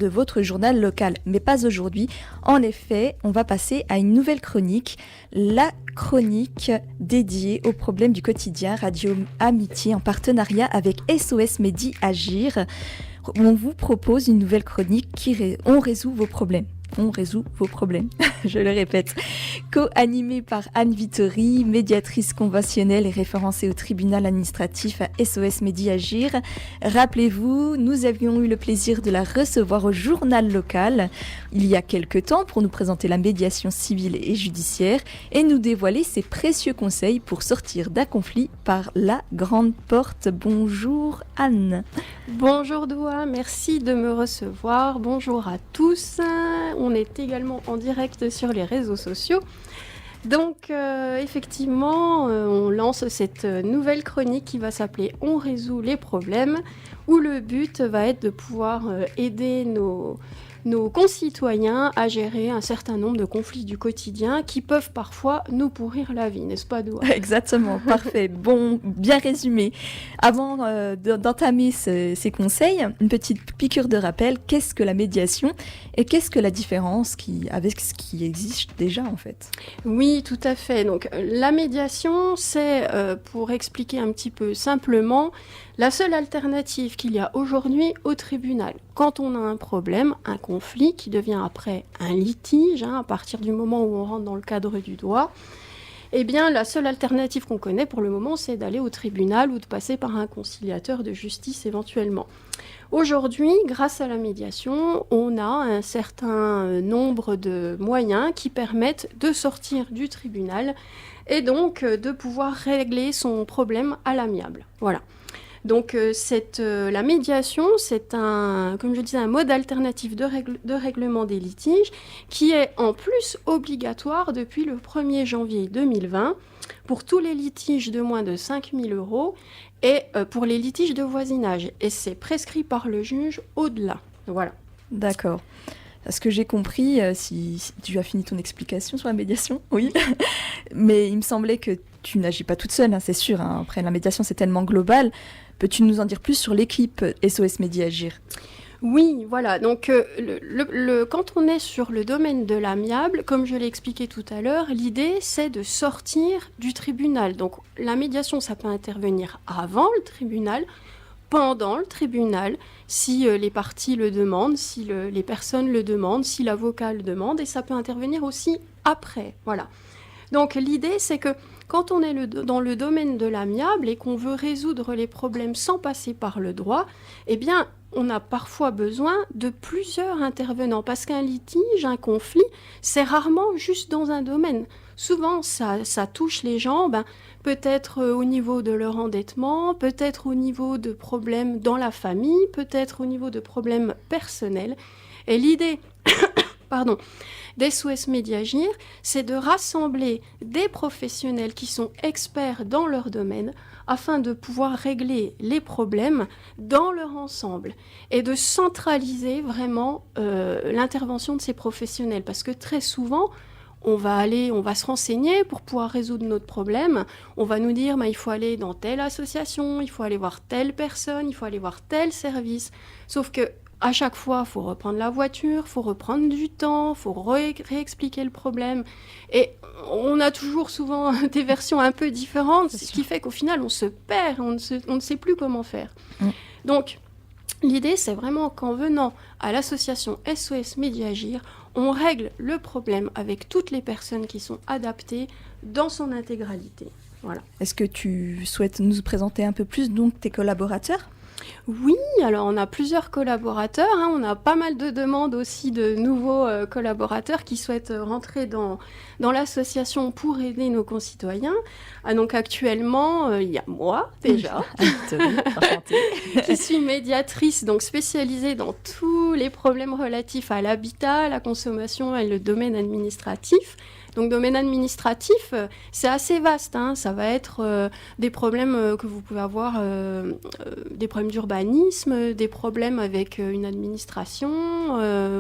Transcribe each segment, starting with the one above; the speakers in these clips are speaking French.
de votre journal local, mais pas aujourd'hui. En effet, on va passer à une nouvelle chronique, la chronique dédiée aux problèmes du quotidien, Radio Amitié en partenariat avec SOS Médi Agir. On vous propose une nouvelle chronique On résout vos problèmes. On résout vos problèmes, je le répète. Co-animée par Anne Vittori, médiatrice conventionnelle et référencée au tribunal administratif à SOS Médi Agir. Rappelez-vous, nous avions eu le plaisir de la recevoir au journal local il y a quelque temps pour nous présenter la médiation civile et judiciaire et nous dévoiler ses précieux conseils pour sortir d'un conflit par la grande porte. Bonjour Anne. Bonjour Doua, merci de me recevoir. Bonjour à tous. On est également en direct sur les réseaux sociaux. Donc effectivement, on lance cette nouvelle chronique qui va s'appeler « On résout les problèmes » où le but va être de pouvoir aider nos concitoyens à gérer un certain nombre de conflits du quotidien qui peuvent parfois nous pourrir la vie, n'est-ce pas Doua ? Exactement, parfait, bon, bien résumé. Avant d'entamer ces conseils, une petite piqûre de rappel, qu'est-ce que la médiation et qu'est-ce que la différence avec ce qui existe déjà en fait ? Oui, tout à fait. Donc la médiation, c'est, pour expliquer un petit peu simplement, la seule alternative qu'il y a aujourd'hui au tribunal. Quand on a un problème, un conflit qui devient après un litige, à partir du moment où on rentre dans le cadre du droit, eh bien la seule alternative qu'on connaît pour le moment, c'est d'aller au tribunal ou de passer par un conciliateur de justice éventuellement. Aujourd'hui, grâce à la médiation, on a un certain nombre de moyens qui permettent de sortir du tribunal et donc de pouvoir régler son problème à l'amiable. Voilà. Donc la médiation, c'est comme je disais, un mode alternatif de règlement des litiges qui est en plus obligatoire depuis le 1er janvier 2020 pour tous les litiges de moins de 5 000 € et pour les litiges de voisinage. Et c'est prescrit par le juge au-delà. Voilà. D'accord. Ce que j'ai compris, si tu as fini ton explication sur la médiation, oui, mais il me semblait que tu n'agis pas toute seule, c'est sûr. Après, la médiation, c'est tellement global. Peux-tu nous en dire plus sur l'équipe SOS Médi Agir ? Oui, voilà. Donc, quand on est sur le domaine de l'amiable, comme je l'ai expliqué tout à l'heure, l'idée, c'est de sortir du tribunal. Donc, la médiation, ça peut intervenir avant le tribunal, pendant le tribunal, si les parties le demandent, si les personnes le demandent, si l'avocat le demande, et ça peut intervenir aussi après. Voilà. Donc, l'idée, c'est que quand on est dans le domaine de l'amiable et qu'on veut résoudre les problèmes sans passer par le droit, eh bien, on a parfois besoin de plusieurs intervenants parce qu'un litige, un conflit, c'est rarement juste dans un domaine. Souvent, ça touche les gens, peut-être au niveau de leur endettement, peut-être au niveau de problèmes dans la famille, peut-être au niveau de problèmes personnels. Et l'idée d'SOS Médi Agir, c'est de rassembler des professionnels qui sont experts dans leur domaine afin de pouvoir régler les problèmes dans leur ensemble et de centraliser vraiment l'intervention de ces professionnels. Parce que très souvent, on va se renseigner pour pouvoir résoudre notre problème. On va nous dire, il faut aller dans telle association, il faut aller voir telle personne, il faut aller voir tel service. Sauf que à chaque fois, il faut reprendre la voiture, il faut reprendre du temps, il faut réexpliquer le problème. Et on a toujours souvent des versions un peu différentes, ce qui fait qu'au final, on se perd, on ne sait plus comment faire. Donc, l'idée, c'est vraiment qu'en venant à l'association SOS Médi Agir, on règle le problème avec toutes les personnes qui sont adaptées dans son intégralité. Voilà. Est-ce que tu souhaites nous présenter un peu plus donc tes collaborateurs ? Oui, alors on a plusieurs collaborateurs, on a pas mal de demandes aussi de nouveaux collaborateurs qui souhaitent rentrer dans l'association pour aider nos concitoyens. Donc actuellement, il y a moi déjà, qui suis médiatrice, donc spécialisée dans tous les problèmes relatifs à l'habitat, la consommation et le domaine administratif. Donc, domaine administratif, c'est assez vaste, hein. Ça va être des problèmes que vous pouvez avoir, des problèmes d'urbanisme, des problèmes avec une administration,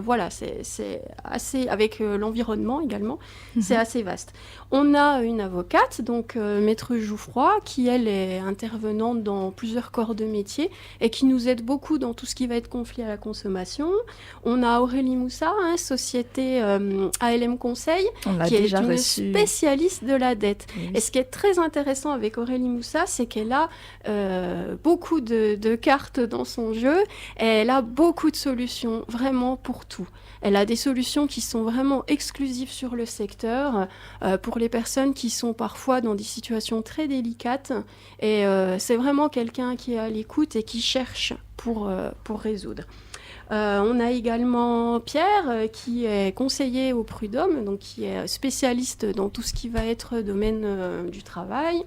voilà, c'est assez, avec l'environnement également, c'est assez vaste. On a une avocate, donc Maître Jouffroy, qui elle est intervenante dans plusieurs corps de métier et qui nous aide beaucoup dans tout ce qui va être conflit à la consommation. On a Aurélie Moussa, hein, société ALM Conseil, qui est une spécialiste de la dette. Oui. Et ce qui est très intéressant avec Aurélie Moussa, c'est qu'elle a beaucoup de cartes dans son jeu et elle a beaucoup de solutions vraiment pour tout. Elle a des solutions qui sont vraiment exclusives sur le secteur pour les personnes qui sont parfois dans des situations très délicates. Et c'est vraiment quelqu'un qui est à l'écoute et qui cherche pour résoudre. On a également Pierre qui est conseiller au Prud'homme, donc qui est spécialiste dans tout ce qui va être domaine du travail.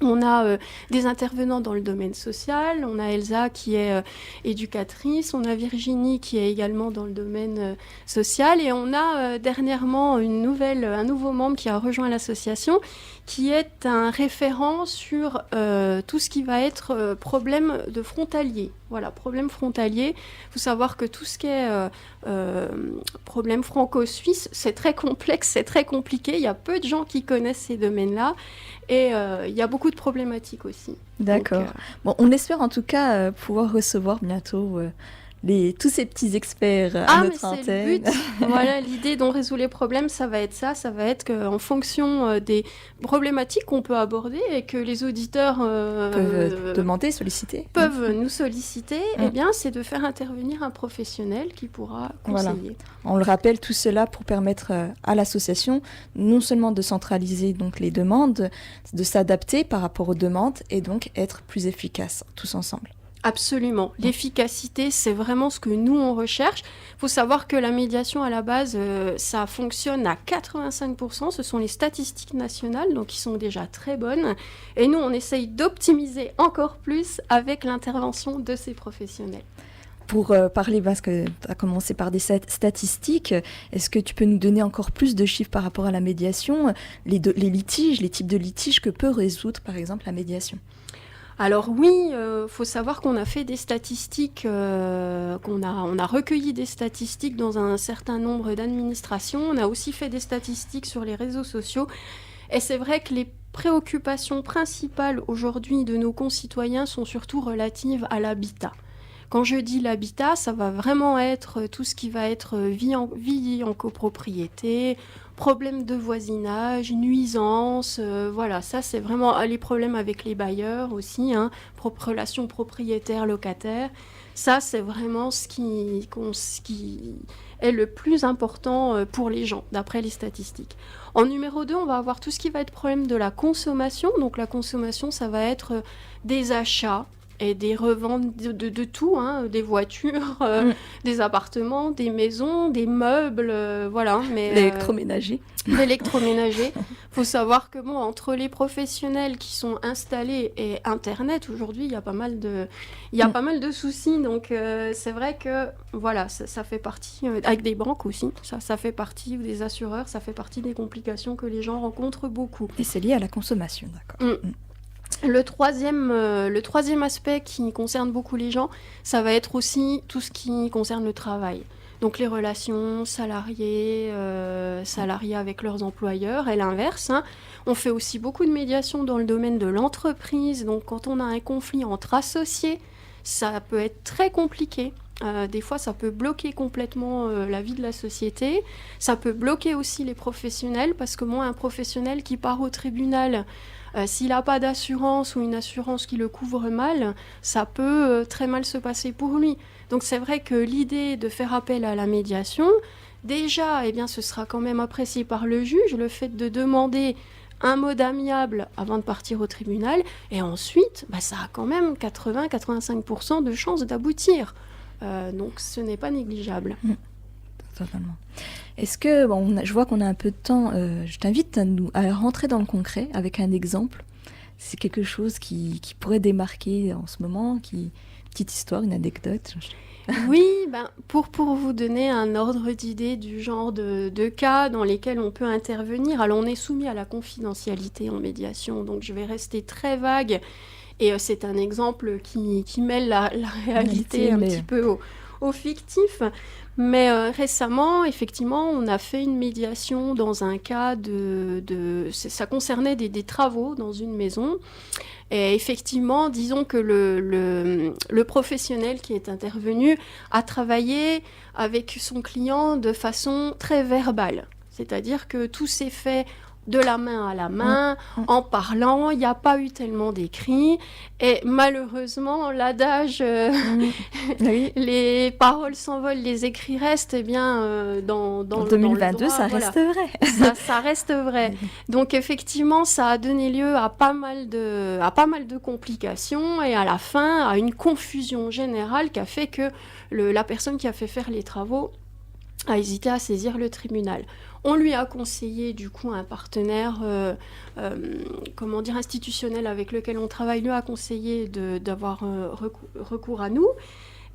On a des intervenants dans le domaine social, on a Elsa qui est éducatrice, on a Virginie qui est également dans le domaine social et on a dernièrement un nouveau membre qui a rejoint l'association qui est un référent sur tout ce qui va être problème de frontalier. Voilà, problème frontalier. Il faut savoir que tout ce qui est problème franco-suisse, c'est très complexe, c'est très compliqué. Il y a peu de gens qui connaissent ces domaines-là. Et il y a beaucoup de problématiques aussi. D'accord. Donc, bon, on espère en tout cas pouvoir recevoir bientôt tous ces petits experts à notre antenne. C'est le but. Voilà, l'idée dont résout les problèmes, ça va être ça. Ça va être qu'en fonction des problématiques qu'on peut aborder et que les auditeurs peuvent nous solliciter, eh bien, c'est de faire intervenir un professionnel qui pourra conseiller. Voilà. On le rappelle, tout cela pour permettre à l'association non seulement de centraliser donc les demandes, de s'adapter par rapport aux demandes et donc être plus efficace tous ensemble. Absolument. L'efficacité, c'est vraiment ce que nous, on recherche. Il faut savoir que la médiation, à la base, ça fonctionne à 85%. Ce sont les statistiques nationales, donc qui sont déjà très bonnes. Et nous, on essaye d'optimiser encore plus avec l'intervention de ces professionnels. Pour parler, parce que tu as commencé par des statistiques, est-ce que tu peux nous donner encore plus de chiffres par rapport à la médiation, les litiges, les types de litiges que peut résoudre, par exemple, la médiation ? Alors oui, faut savoir qu'on a fait des statistiques, on a recueilli des statistiques dans un certain nombre d'administrations. On a aussi fait des statistiques sur les réseaux sociaux. Et c'est vrai que les préoccupations principales aujourd'hui de nos concitoyens sont surtout relatives à l'habitat. Quand je dis l'habitat, ça va vraiment être tout ce qui va être vie en copropriété, problèmes de voisinage, nuisances, voilà, ça c'est vraiment les problèmes avec les bailleurs aussi, hein, relations propriétaires-locataires. Ça c'est vraiment ce qui est le plus important pour les gens, d'après les statistiques. En numéro 2, on va avoir tout ce qui va être problème de la consommation. Donc la consommation, ça va être des achats, et des reventes de tout, hein, des voitures, des appartements, des maisons, des meubles, voilà. Mais l'électroménager. L'électroménager. Faut savoir que bon, entre les professionnels qui sont installés et Internet, aujourd'hui, il y a pas mal de soucis. Donc c'est vrai que voilà, ça fait partie, avec des banques aussi, ça fait partie, ou des assureurs, ça fait partie des complications que les gens rencontrent beaucoup. Et c'est lié à la consommation, d'accord. Le troisième aspect qui concerne beaucoup les gens, ça va être aussi tout ce qui concerne le travail. Donc les relations salariés avec leurs employeurs et l'inverse. Hein. On fait aussi beaucoup de médiation dans le domaine de l'entreprise. Donc quand on a un conflit entre associés, ça peut être très compliqué. Des fois, ça peut bloquer complètement la vie de la société. Ça peut bloquer aussi les professionnels parce que moi, un professionnel qui part au tribunal, s'il n'a pas d'assurance ou une assurance qui le couvre mal, ça peut très mal se passer pour lui. Donc c'est vrai que l'idée de faire appel à la médiation, déjà, eh bien, ce sera quand même apprécié par le juge, le fait de demander un mot d'amiable avant de partir au tribunal, et ensuite, ça a quand même 80-85% de chances d'aboutir. Donc ce n'est pas négligeable. Totalement. Est-ce que, je vois qu'on a un peu de temps, je t'invite à rentrer dans le concret avec un exemple. C'est quelque chose qui pourrait démarquer en ce moment, petite histoire, une anecdote? Oui, pour vous donner un ordre d'idée du genre de cas dans lesquels on peut intervenir, alors on est soumis à la confidentialité en médiation, donc je vais rester très vague, et c'est un exemple qui mêle la réalité un petit peu au fictif. Mais récemment, effectivement, on a fait une médiation dans un cas ça concernait des travaux dans une maison. Et effectivement, disons que le professionnel qui est intervenu a travaillé avec son client de façon très verbale. C'est-à-dire que tout s'est fait de la main à la main, en parlant, il n'y a pas eu tellement d'écrits. Et malheureusement, l'adage Oui. les paroles s'envolent, les écrits restent, eh bien, en 2022, ça reste vrai. Ça reste vrai. Donc effectivement, ça a donné lieu à pas mal de complications et à la fin, à une confusion générale qui a fait que la personne qui a fait faire les travaux a hésité à saisir le tribunal. On lui a conseillé, du coup, un partenaire institutionnel avec lequel on travaille, lui a conseillé d'avoir recours à nous.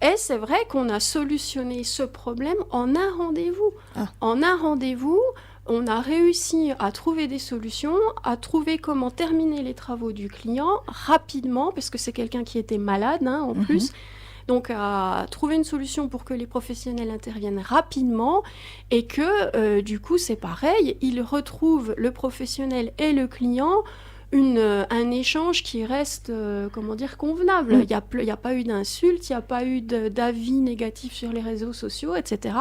Et c'est vrai qu'on a solutionné ce problème en un rendez-vous. En un rendez-vous, on a réussi à trouver des solutions, à trouver comment terminer les travaux du client rapidement, parce que c'est quelqu'un qui était malade, en plus. Donc, à trouver une solution pour que les professionnels interviennent rapidement et que, du coup, c'est pareil, ils retrouvent le professionnel et le client un échange qui reste, convenable. Il n'y a pas eu d'insultes, il n'y a pas eu d'avis négatifs sur les réseaux sociaux, etc.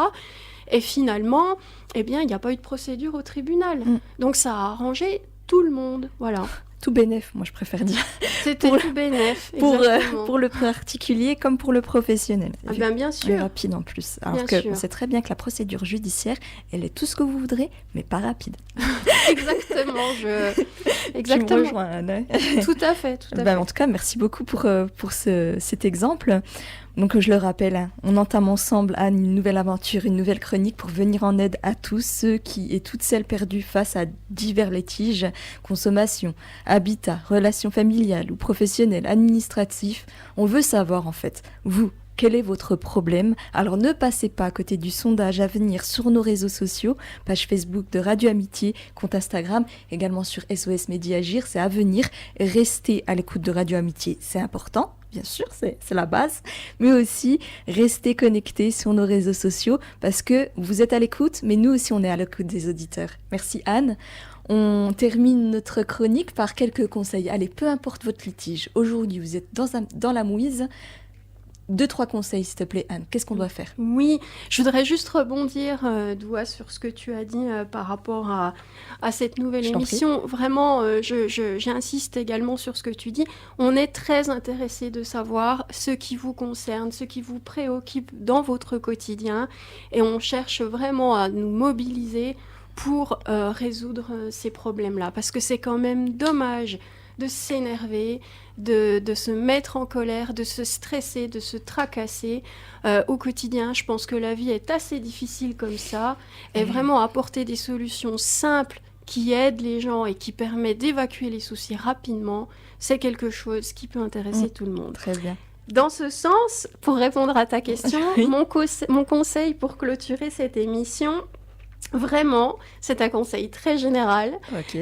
Et finalement, il n'y a pas eu de procédure au tribunal. Donc, ça a arrangé tout le monde, voilà. Tout bénef, moi je préfère dire. C'était tout bénef, pour le particulier comme pour le professionnel. Bien sûr. Et rapide en plus. Alors on sait très bien que la procédure judiciaire, elle est tout ce que vous voudrez, mais pas rapide. Exactement. Tu me rejoins, Anne. Tout à fait. En tout cas, merci beaucoup pour cet exemple. Donc je le rappelle, on entame ensemble, Anne, une nouvelle aventure, une nouvelle chronique pour venir en aide à tous ceux qui et toutes celles perdues face à divers litiges, consommation, habitat, relations familiales ou professionnelles, administratifs. On veut savoir en fait, vous, quel est votre problème? Alors ne passez pas à côté du sondage à venir sur nos réseaux sociaux, page Facebook de Radio Amitié, compte Instagram, également sur SOS Média Agir, c'est à venir. Restez à l'écoute de Radio Amitié, c'est important. Bien sûr, c'est la base, mais aussi restez connectés sur nos réseaux sociaux parce que vous êtes à l'écoute, mais nous aussi on est à l'écoute des auditeurs. Merci Anne. On termine notre chronique par quelques conseils. Allez, peu importe votre litige, aujourd'hui vous êtes dans la mouise. 2-3 conseils, s'il te plaît, Anne. Qu'est-ce qu'on doit faire? Oui, je voudrais juste rebondir, Doua, sur ce que tu as dit par rapport à cette nouvelle émission. Vraiment, j'insiste également sur ce que tu dis. On est très intéressé de savoir ce qui vous concerne, ce qui vous préoccupe dans votre quotidien. Et on cherche vraiment à nous mobiliser pour résoudre ces problèmes-là. Parce que c'est quand même dommage de s'énerver, de se mettre en colère, de se stresser, de se tracasser au quotidien. Je pense que la vie est assez difficile comme ça. Et vraiment apporter des solutions simples qui aident les gens et qui permettent d'évacuer les soucis rapidement, c'est quelque chose qui peut intéresser tout le monde. Très bien. Dans ce sens, pour répondre à ta question, mon conseil pour clôturer cette émission, vraiment, c'est un conseil très général,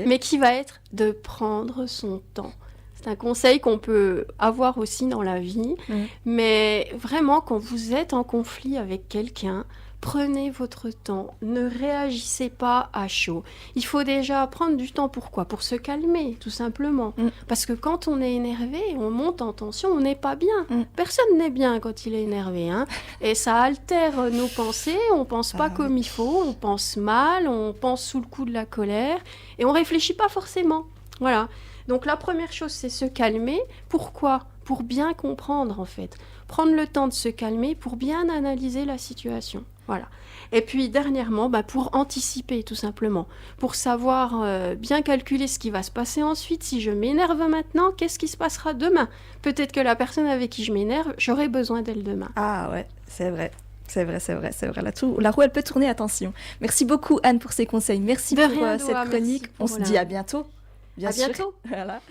mais qui va être de prendre son temps. C'est un conseil qu'on peut avoir aussi dans la vie, mais vraiment, quand vous êtes en conflit avec quelqu'un, prenez votre temps, ne réagissez pas à chaud. Il faut déjà prendre du temps, pourquoi? Pour se calmer, tout simplement. Parce que quand on est énervé, on monte en tension, on n'est pas bien. Personne n'est bien quand il est énervé. Et ça altère nos pensées, on ne pense pas comme il faut, on pense mal, on pense sous le coup de la colère, et on ne réfléchit pas forcément. Voilà. Donc la première chose, c'est se calmer. Pourquoi? Pour bien comprendre, en fait. Prendre le temps de se calmer pour bien analyser la situation. Voilà. Et puis, dernièrement, pour anticiper, tout simplement. Pour savoir bien calculer ce qui va se passer ensuite. Si je m'énerve maintenant, qu'est-ce qui se passera demain? Peut-être que la personne avec qui je m'énerve, j'aurai besoin d'elle demain. Ah ouais, c'est vrai. C'est vrai. La roue, elle peut tourner, attention. Merci beaucoup, Anne, pour ces conseils. Merci pour cette chronique. On se dit à bientôt. À bientôt. Voilà.